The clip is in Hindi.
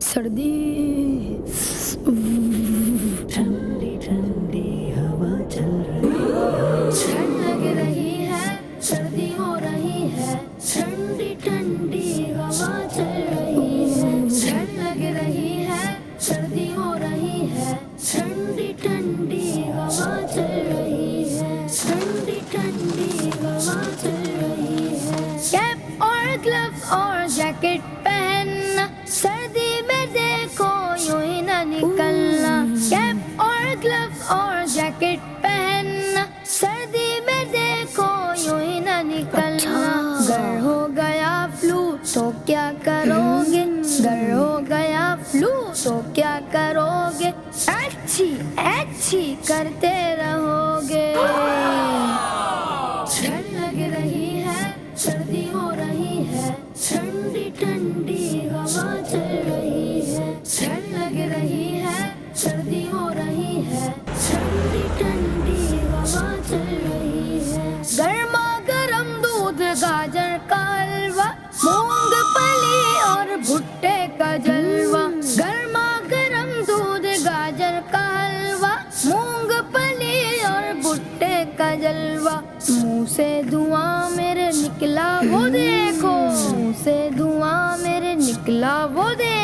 सर्दी ठंडी ठंडी हवा चल रही है, ठंड लग रही है, सर्दी हो रही है, ठंडी ठंडी हवा चल रही है। ठंड लग रही है, सर्दी हो रही है, ठंडी ठंडी हवा चल रही है, ठंडी ठंडी हवा चल रही है। कैप और ग्लव्स और जैकेट पहनना, सर्दी में देखो यूं ही ना निकलना। कैप और ग्लव्स और जैकेट पहनना, सर्दी में देखो यूं ही ना निकलना। गर हो गया फ्लू तो क्या करोगे, गर हो गया फ्लू तो क्या करोगे, अच्छी अच्छी करते रहोगे। ठंड लग रही है, सर्दी हो रही है, ठंडी ठंडी हवा चल रही है। ठंड लग रही है, सर्दी हो रही है, ठंडी ठंडी हवा चल रही है। गर्मा गर्म दूध, गाजर का हलवा, मूंगफली और भुट्टे का जलवा। गर्मा गर्म दूध, गाजर का हलवा, मूंगफली और भुट्टे का जलवा। मुंह से धुआं मेरे निकला वो देखो, मुंह से धुआं मेरे निकला वो देखो।